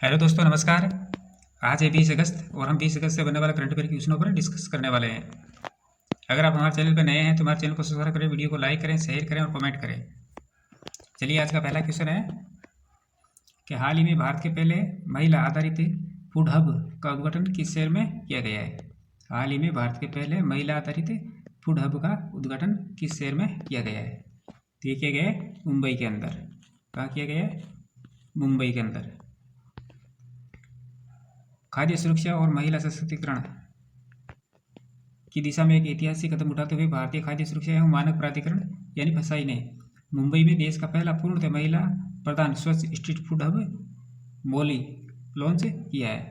Hello दोस्तों, नमस्कार। आज है 20 अगस्त और हम 20 अगस्त से बनने वाला करंट अफेयर क्वेश्चनों पर डिस्कस करने वाले हैं। अगर आप हमारे चैनल पर नए हैं तो हमारे चैनल को सब्सक्राइब करें, वीडियो को लाइक करें, शेयर करें और कमेंट करें। चलिए, आज का पहला क्वेश्चन है कि हाल ही में भारत के पहले महिला आधारित फूड हब का उद्घाटन किस शहर में किया गया है। हाल ही में भारत के पहले महिला आधारित फूड हब का उद्घाटन किस शहर में किया गया है। तो ये किया गया है मुंबई के अंदर। कहाँ किया गया है? मुंबई के अंदर। खाद्य सुरक्षा और महिला सशक्तिकरण की दिशा में एक ऐतिहासिक कदम उठाते हुए भारतीय खाद्य सुरक्षा एवं मानक प्राधिकरण यानी फसाई ने मुंबई में देश का पहला पूर्णतः महिला प्रधान स्वच्छ स्ट्रीट फूड हब मौली लॉन्च किया है।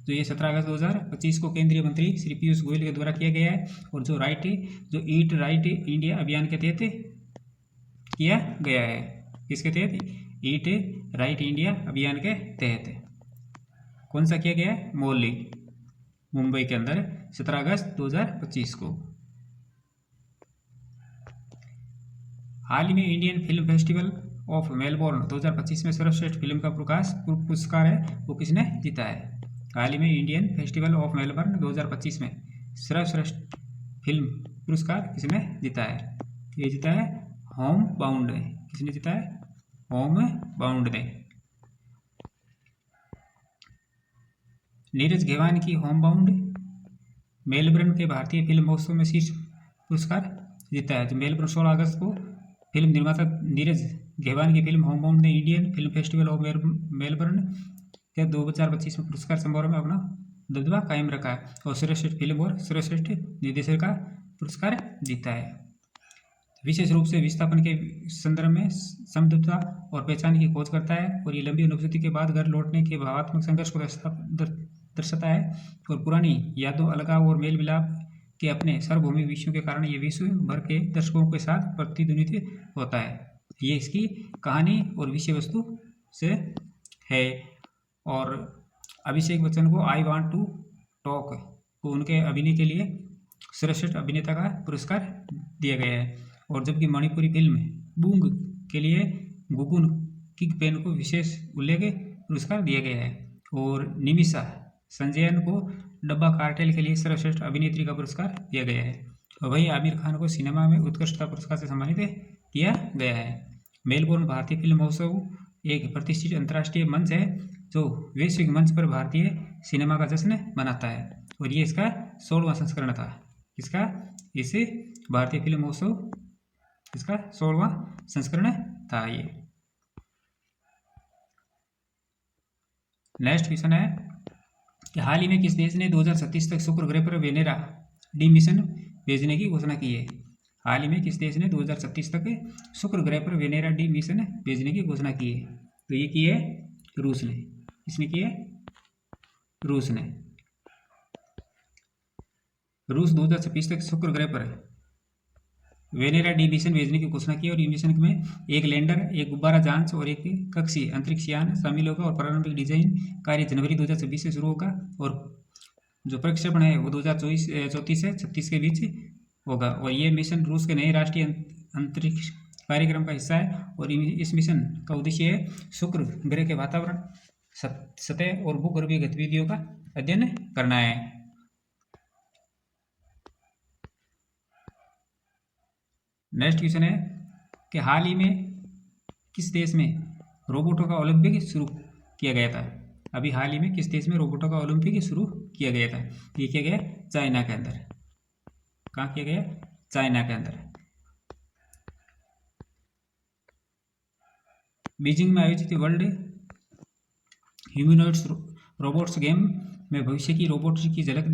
तो ये 17 अगस्त 2025 को केंद्रीय मंत्री श्री पीयूष गोयल के द्वारा किया गया है और जो ईट राइट इंडिया अभियान के तहत किया गया है। किसके तहत? ईट राइट इंडिया अभियान के तहत। कौन सा किया गया है? मौली, मुंबई के अंदर 17 अगस्त 2025 को। हाल ही में Indian film festival of Melbourne 2025 में सर्वश्रेष्ठ फिल्म का पुरस्कार है वो किसने जीता है? हाल ही में इंडियन फेस्टिवल ऑफ मेलबोर्न 2025 में सर्वश्रेष्ठ फिल्म पुरस्कार किसने जीता है? ये जीता है होम बाउंड ने। किसने जीता है? होम बाउंड ने। नीरज घेवान की होम बाउंड मेलबर्न के भारतीय फिल्म महोत्सव में शीर्ष पुरस्कार जीता है। तो मेलबर्न 16 अगस्त को फिल्म निर्माता नीरज घेवान की फिल्म होम बाउंड ने Indian film festival of Melbourne के 2025 में पुरस्कार समारोह में अपना दबदबा कायम रखा है और सर्वश्रेष्ठ फिल्म और सर्वश्रेष्ठ निर्देशक का पुरस्कार जीता है। विशेष रूप से विस्थापन के संदर्भ में समदुता और पहचान की खोज करता है और ये लंबी अनुभूति के बाद घर लौटने के भावात्मक संघर्ष को दर्शाता है और पुरानी यादों, अलगाव और मेल मिलाप के अपने सार्वभौमिक विषयों के कारण ये विश्व भर के दर्शकों के साथ प्रतिध्वनित होता है। ये इसकी कहानी और विषय वस्तु से है। और अभिषेक बच्चन को आई वांट टू टॉक को उनके अभिनय के लिए सर्वश्रेष्ठ अभिनेता का पुरस्कार दिया गया है और जबकि मणिपुरी फिल्म बूंग के लिए गुगुन किकपेन को विशेष उल्लेख पुरस्कार दिया गया है और निमिषा संजयन को डब्बा कार्टेल के लिए सर्वश्रेष्ठ अभिनेत्री का पुरस्कार दिया गया है। और वहीं आमिर खान को सिनेमा में उत्कृष्टता पुरस्कार से सम्मानित किया गया है। मेलबोर्न भारतीय फिल्म महोत्सव एक प्रतिष्ठित अंतर्राष्ट्रीय मंच है जो वैश्विक मंच पर भारतीय सिनेमा का जश्न मनाता है और ये इसका 16वां संस्करण था। इसका इसे भारतीय फिल्म महोत्सव इसका 16वां संस्करण था। ये नेक्स्ट क्वेश्चन है कि हाल ही में किस देश ने 2037 तक शुक्र ग्रह पर वेनेरा डी मिशन भेजने की घोषणा की है? हाल ही में किस देश ने 2037 तक शुक्र ग्रह पर वेनेरा डी मिशन भेजने की घोषणा की है? तो ये की है रूस ने। किसने की है? रूस ने। रूस 2026 तक शुक्र ग्रह पर वेनेरा डी मिशन भेजने की घोषणा की और इस मिशन में एक लैंडर, एक गुब्बारा जांच और एक कक्षीय अंतरिक्ष यान शामिल होगा और प्रारंभिक डिजाइन कार्य जनवरी 2026 से शुरू होगा और जो प्रक्षेपण है वो 2034 से 36 के बीच होगा। और ये मिशन रूस के नए राष्ट्रीय अंतरिक्ष कार्यक्रम का हिस्सा है और इस मिशन का उद्देश्य है शुक्र ग्रह के वातावरण, सतह और भूगर्भीय गतिविधियों का अध्ययन करना है। नेक्स्ट क्वेश्चन है कि हाल ही में किस देश में रोबोटों का ओलंपिक शुरू किया गया था? अभी हाल ही में किस देश में रोबोटों का ओलंपिक शुरू किया गया था? ये किया गया चाइना के अंदर। कहाँ किया गया? चाइना के अंदर। बीजिंग में आयोजित वर्ल्ड ह्यूमनॉइड्स रोबोट्स गेम में भविष्य की रोबोट्स की झलक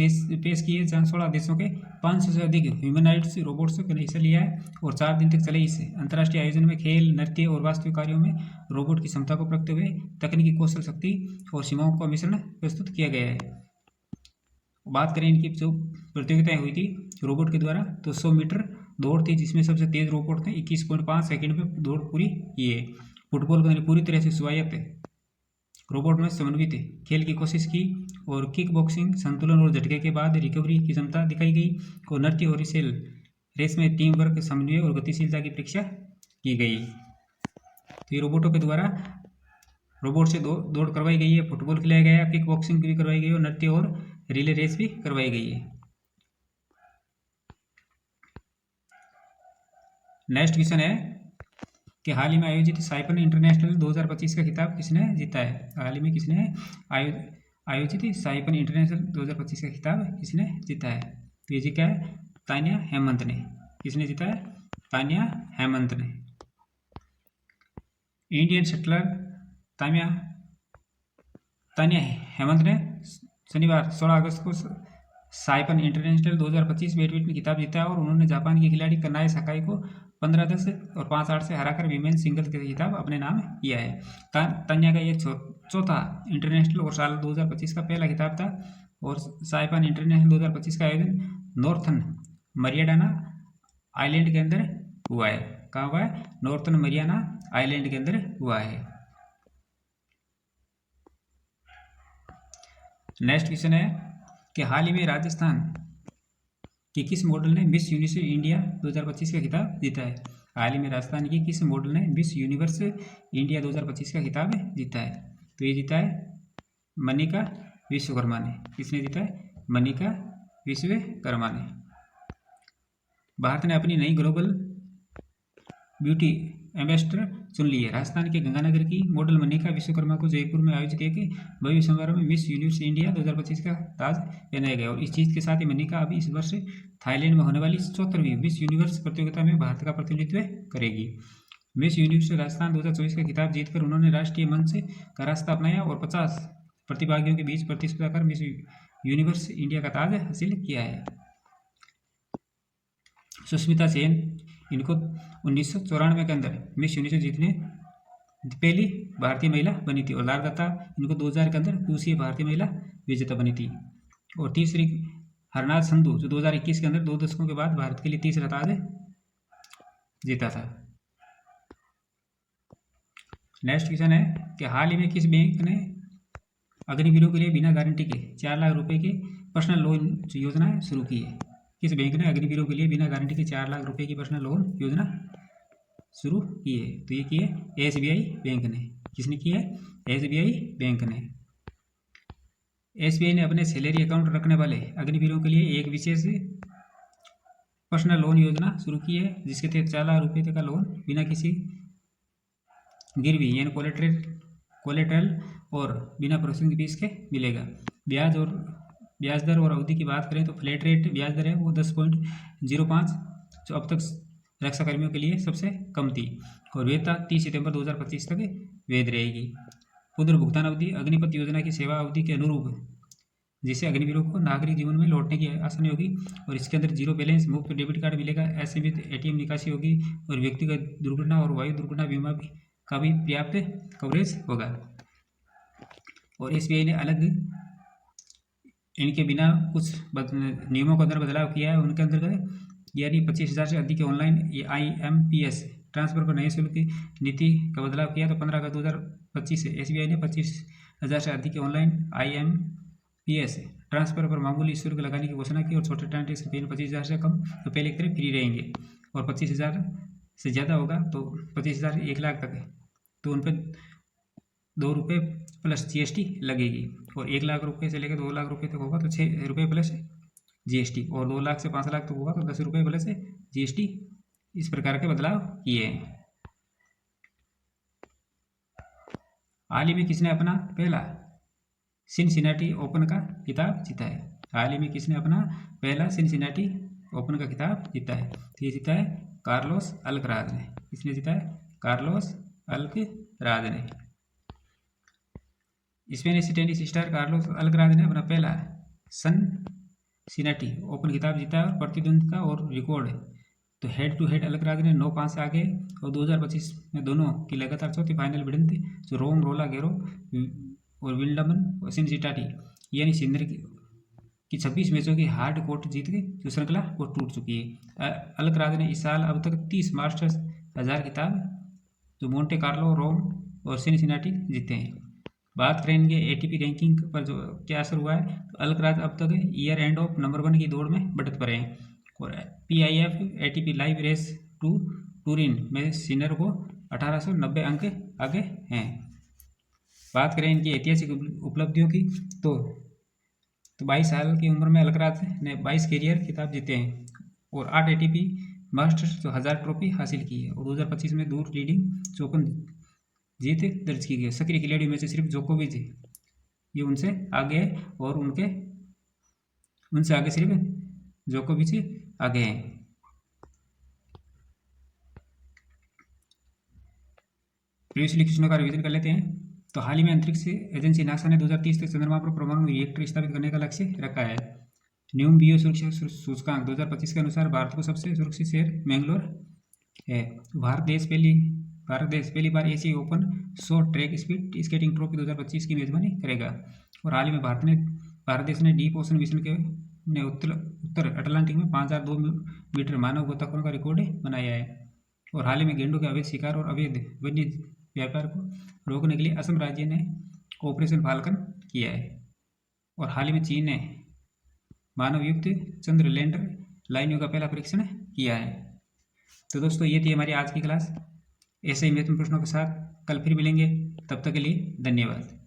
पेश की है जहाँ 16 देशों के 500 से अधिक ह्यूमनॉइड्स रोबोट्स ने हिस्सा लिया है और 4 दिन तक चले इस अंतर्राष्ट्रीय आयोजन में खेल, नृत्य और वास्तविक कार्यों में रोबोट की क्षमता को परखते हुए तकनीकी कौशल, शक्ति और सीमाओं का मिश्रण प्रस्तुत किया गया है। बात करें इनकी जो प्रतियोगिताएं हुई थी रोबोट के द्वारा तो 100 मीटर दौड़ थी जिसमें सबसे तेज रोबोट ने 21.5 सेकेंड में दौड़ पूरी की है। फुटबॉल को पूरी तरह से स्वायत्त रोबोट में समन्वित खेल की कोशिश की और किक बॉक्सिंग संतुलन और झटके के बाद रिकवरी की क्षमता दिखाई गई और नृत्य और रेस में टीम वर्क, समन्वय और गतिशीलता की परीक्षा की गई। तो ये रोबोटों के द्वारा रोबोट से दौड़ करवाई गई है, फुटबॉल खिलाया गया है, किक बॉक्सिंग भी करवाई गई है और नृत्य और रिले रेस भी करवाई गई है। नेक्स्ट क्वेश्चन है कि हाल ही में आयोजित साइपन इंटरनेशनल 2025 का खिताब किसने जीता है। हाल ही में किसने आयोजित साइपन इंटरनेशनल 2025 का खिताब किसने जीता है। तो ये जीता है तान्या हेमंत ने। किसने जीता है? तान्या हेमंत ने। इंडियन शटलर तान्या हेमंत ने शनिवार 16 अगस्त को साइपन इंटरनेशनल 2025 बैडमिंटन खिताब जीता है और उन्होंने जापान के खिलाड़ी कनाए सकाई को 15-10 और 5-8 से हराकर विमेन सिंगल्स का खिताब अपने नाम किया है। तान्या का ये चौथा इंटरनेशनल और साल 2025 का पहला खिताब था और साइपन इंटरनेशनल 2025 का आयोजन नॉर्थन मरियाना आइलैंड के अंदर हुआ है। कहाँ हुआ है? नॉर्थन मरियाना आइलैंड के अंदर हुआ है। नेक्स्ट क्वेश्चन है कि हाल ही में राजस्थान कि किस मॉडल ने मिस यूनिवर्स इंडिया 2025 का खिताब जीता है। हाल ही में राजस्थान की किस मॉडल ने मिस यूनिवर्स इंडिया 2025 का खिताब जीता है। तो ये जीता है मनिका विश्वकर्मा ने। किसने जीता है? मनिका विश्वकर्मा ने। भारत ने अपनी नई ग्लोबल ब्यूटी एम्बेसडर चुन ली है। राजस्थान के गंगानगर की मॉडल मनिका विश्वकर्मा को जयपुर में आयोजित एक भव्य समारोह में मिस यूनिवर्स इंडिया 2025 का ताज पहनाया गया और इस चीज़ के साथ ही मनिका अभी इस वर्ष थाईलैंड में होने वाली 74वीं मिस यूनिवर्स प्रतियोगिता में भारत का प्रतिनिधित्व करेगी। मिस यूनिवर्स राजस्थान 2024 का खिताब जीतकर उन्होंने राष्ट्रीय मंच का रास्ता अपनाया और 50 प्रतिभागियों के बीच प्रतिस्पर्धा कर मिस यूनिवर्स इंडिया का ताज हासिल किया है। सुष्मिता सेन इनको 1994 के अंदर मिस यूनिवर्स जीतने पहली भारतीय महिला बनी थी और लाल दत्ता इनको 2000 के अंदर दूसरी भारतीय महिला विजेता बनी थी और तीसरी हरनाथ संधू जो 2021 के अंदर 2 दशकों के बाद भारत के लिए तीसरा ताज जीता था। नेक्स्ट क्वेश्चन है कि हाल ही में किस बैंक ने अग्निवीरों के लिए बिना गारंटी के 4 लाख रुपए के पर्सनल लोन योजना शुरू की है। किस बैंक ने अग्निवीरों के लिए बिना गारंटी के 4 लाख रुपए की पर्सनल लोन योजना शुरू की है। तो ये की है SBI बैंक ने। किसने की है? SBI बैंक ने। SBI ने अपने सैलरी अकाउंट रखने वाले अग्निवीरों के लिए एक विशेष पर्सनल लोन योजना शुरू की है जिसके तहत 4 लाख रुपये तक का लोन बिना किसी गिरवी यानी कोलेटरल और बिना प्रोसेसिंग फीस के मिलेगा। ब्याज दर और अवधि की बात करें तो फ्लैट रेट ब्याज दर है वो 10.05 जो अब तक रक्षा कर्मियों के लिए सबसे कम थी और वैधता 30 सितंबर 2025 तक वैध रहेगी। पुनर्भुगतान अवधि अग्निपथ योजना की सेवा अवधि के अनुरूप जिससे अग्निवीरों को नागरिक जीवन में लौटने की आसानी होगी और इसके अंदर 0 बैलेंस मुफ्त डेबिट कार्ड मिलेगा, असीमित ATM निकासी होगी और व्यक्तिगत दुर्घटना और वायु दुर्घटना बीमा का भी पर्याप्त कवरेज होगा। और SBI ने अलग इनके बिना कुछ नियमों के अंदर बदलाव किया है। उनके अंतर्गत यानी 25,000 से अधिक के ऑनलाइन IMPS ट्रांसफर पर नए शुल्क की नीति का बदलाव किया। तो 15 अगस्त 2025 से SBI ने 25,000 से अधिक के ऑनलाइन IMPS ट्रांसफर पर मामूली शुल्क लगाने की घोषणा की और छोटे ट्रांजेक्शन फी 25,000 से कम तो पहले की तरह फ्री रहेंगे और 25,000 से ज़्यादा होगा तो 25,000 से 1 लाख तक है तो उन पर ₹2 प्लस GST लगेगी और 1 लाख रुपये से लेकर 2 लाख रुपये तक होगा तो ₹6 प्लस GST और 2 लाख से 5 लाख तक होगा तो ₹10 प्लस GST। इस प्रकार के बदलाव किए हैं। हाल ही में किसने अपना पहला सिनसिनाटी ओपन का खिताब जीता है। हाल ही में किसने अपना पहला सिनसिनाटी ओपन का खिताब जीता है। तो ये जीता है कार्लोस अल्कराज ने। किसने जीता है? कार्लोस अल्कराज ने। Spanish tennis star Carlos Alcaraz ने अपना पहला सिनसिनाटी ओपन खिताब जीता है और प्रतिद्वंदिता और रिकॉर्ड तो हेड टू हेड अल्कराज ने 9-5 से आगे और 2025 में दोनों की लगातार चौथी फाइनल भिड़ंत थी जो रोम रोला गेरो और विल्डमन और सिनसिनाटी यानी सिंदर की 26 मैचों की हार्ड कोर्ट जीत के जो श्रृंखला वो टूट चुकी है। अल्कराज ने इस साल अब तक 30 मास्टर्स 1000 खिताब जो मोंटे कार्लो रोम और सिनसिनाटी जीते हैं। बात करेंगे ATP रैंकिंग पर जो क्या असर हुआ है तो अल्कराज अब तक ईयर एंड ऑफ नंबर 1 की दौड़ में बढ़त पर हैं और PIF ATP live race to Turin में सिनर को 1890 अंक आगे हैं। बात करें इनकी ऐतिहासिक उपलब्धियों की तो 22 साल की उम्र में अलकराज ने 22 कैरियर खिताब जीते हैं और 8 ATP मास्टर्स 1000 ट्रॉफी हासिल की है और 2025 में दूर लीडिंग 54 जीत दर्ज की गई। सक्रिय खिलाड़ियों में से सिर्फ जोकोविच ये उनसे आगे है और उनसे आगे सिर्फ जोकोविच आगे हैं। प्रीवियसली क्वेश्चनों का रिवीजन कर लेते हैं। तो हाल ही में अंतरिक्ष एजेंसी नासा ने 2030 तक चंद्रमा पर परमाणु रिएक्टर स्थापित करने का लक्ष्य रखा है। न्यूम बियो सुरक्षा सूचकांक 2025 के अनुसार भारत को सबसे सुरक्षित शहर मैंगलोर है। भारत देश पहली बार Asia open short track speed skating trophy 2025 की मेजबानी करेगा। और हाल ही में भारत देश ने डीप ओशन मिशन ने उत्तर अटलांटिक में 5002 मीटर मानव गोताखोरों का रिकॉर्ड बनाया है। और हाल ही में गेंडों के अवैध शिकार और अवैध वन्य व्यापार को रोकने के लिए असम राज्य ने ऑपरेशन फाल्कन किया है। और हाल ही में चीन ने मानवयुक्त चंद्र लैंडर लाइनों का पहला परीक्षण किया है। तो दोस्तों ये थी हमारी आज की क्लास। ऐसे ही महत्वपूर्ण प्रश्नों के साथ कल फिर मिलेंगे। तब तक के लिए धन्यवाद।